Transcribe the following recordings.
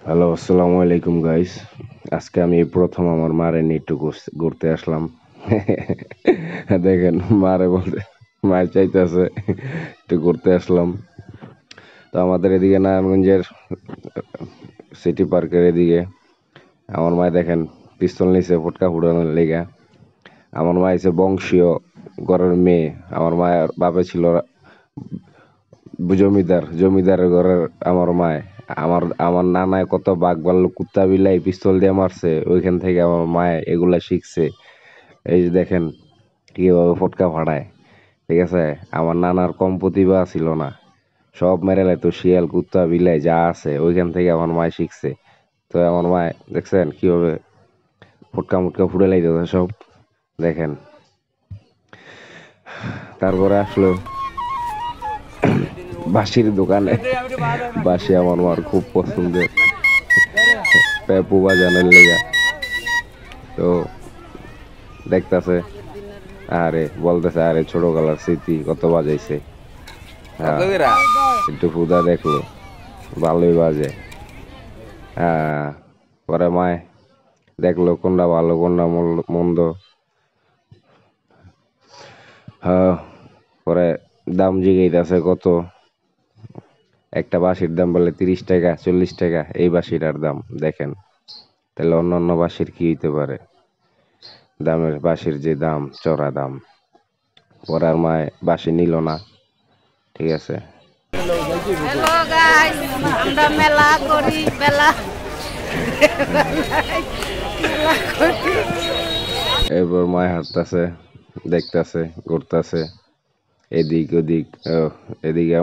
Hello, আসসালামু আলাইকুম guys. আজকে আমি এই প্রথম আমার মারে নিয়ে একটু ঘুরতে আসলাম। দেখেন মারে বলতে মায়ের চাইতেছে একটু ঘুরতে আসলাম। তো আমাদের এদিকে নারায়ণগঞ্জের সিটি পার্কের এদিকে আমার মায় দেখেন পিস্তল নিছে ফটকা ফুটানোর লেগা। আমার মা হচ্ছে বংশীয় ঘরের মেয়ে। আমার মায়ের বাপে ছিল জমিদারের ঘরের আমার মায়। আমার আমার নানায় কত বাঘ ভাল্লুক কুত্তা বিলাই পিস্তল দিয়ে মারছে, ওইখান থেকে আমার মায় এগুলা শিখছে। এই যে দেখেন কিভাবে ফটকা ফাটায়। ঠিক আছে, আমার নানার কম প্রতিভা ছিল না, সব মেরে লাইতো, শিয়াল কুত্তা বিলাই যা আছে ওইখান থেকে আমার মায় শিখছে। তো আমার মায় দেখছেন কিভাবে ফটকা মুটকা ফুটে লাইতেছে সব, দেখেন। তারপরে আসলো বাঁশির দোকানে। বাঁশি আমার মার খুব পছন্দের, পেপু বাজানোর লেগা। তো দেখতাছে, আরে বলতেছে আরে ছোটবেলার স্মৃতি কত বাজাইছে। হ্যাঁ, একটু ফুদা দেখলো, ভালোই বাজে। হ্যাঁ, পরে মায় দেখলো কোনটা ভালো কোনটা মন্দ। হ্যাঁ, পরে দাম জিগাইতেছে কত। একটা বাঁশির দাম বলে 30 টাকা 40 টাকা, এই বাঁশিটার দাম দেখেন। তাহলে অন্য অন্য বাঁশির কি হইতে পারে, দামের বাঁশির যে দাম, চড়া দাম। পরে আর মায় বাঁশি নিল না। ঠিক আছে। হ্যালো গাইস, আমরা মেলা করি মেলা মেলা করি। এরপর মায় হাঁটতেছে, দেখতেছে, ঘুরতেছে এদিক ওদিক। এদিকে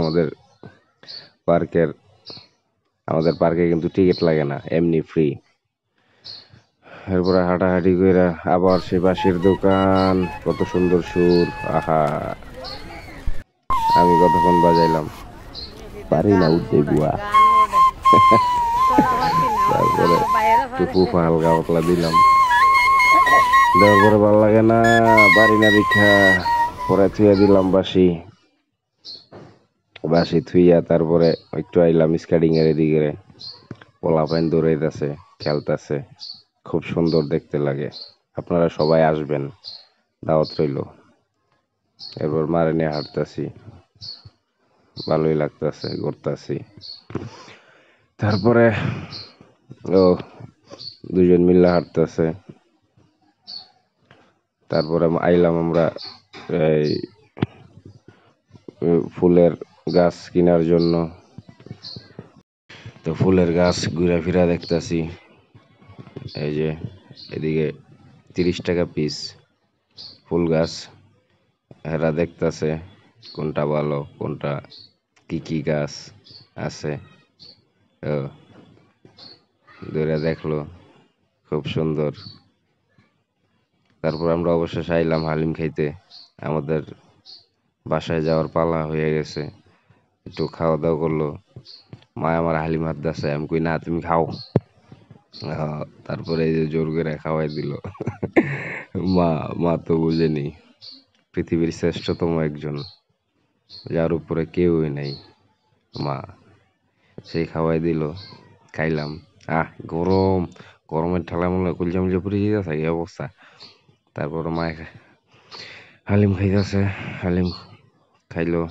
পার্কের আমাদের পার্কে কিন্তু টিকিট লাগে না, এমনি ফ্রি। এরপরে হাঁটাহাঁটি করে আবার সে বাঁশির দোকান, কত সুন্দর সুর, আহা। আমি কতক্ষণ বাজাইলাম, পারি না উঠতে বুয়া। তারপরে একটু ফুফা হালকা পাতলা দিলাম, দেওয়ার পরে ভালো লাগে না, পারি না দীক্ষা। পরে থুয়ে দিলাম বাঁশি, বাঁশি থুইয়া তারপরে একটু আইলাম স্কেটিং এর এদিকে। পোলাপাইন দৌড়াইতেছে, খেলতেছে, খুব সুন্দর দেখতে লাগে। আপনারা সবাই আসবেন, দাওয়াত রইল। এরপর মারে নিয়ে হাঁটতেছি, ভালোই লাগতেছে, ঘুরতেছি। তারপরে ও দুজন মিল্লা হাঁটতেছে। তারপরে আইলাম আমরা এই ফুলের গাছ কেনার জন্য। তো ফুলের গাছ ঘুরা ফিরা দেখতেছি, এই যে এদিকে 30 টাকা পিস ফুল গাছ। এরা দেখতেছে কোনটা ভালো, কোনটা কি কি গাছ আছে। ও দূরে দেখলো, খুব সুন্দর। তারপর আমরা অবশেষে আইলাম হালিম খাইতে। আমাদের বাসায় যাওয়ার পালা হয়ে গেছে, একটু খাওয়া দাওয়া করলো। মা আমার হালিম হাত দাসে, আমি কই না তুমি খাও। তারপরে এই যে জোর করে খাওয়াই দিল। মা মা তো বুঝেনি, পৃথিবীর শ্রেষ্ঠতম একজন, যার উপরে কেউই নেই, মা। সেই খাওয়াই দিল, খাইলাম। গরম, গরমের ঠেলায় মনে হয় কলজা মলজা পুড়ে যেতেছে এই অবস্থা। তারপর মায়ে হালিম খাইতেছে, হালিম খাইলো।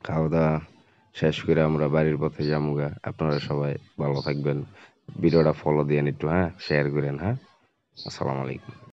খাওয়া দাওয়া শেষ করে আমরা বাড়ির পথে যামুগা। আপনারা সবাই ভালো থাকবেন, ভিডিওটা ফলো দিয়েন একটু, হ্যাঁ, শেয়ার করেন, হ্যাঁ। আসসালামু আলাইকুম।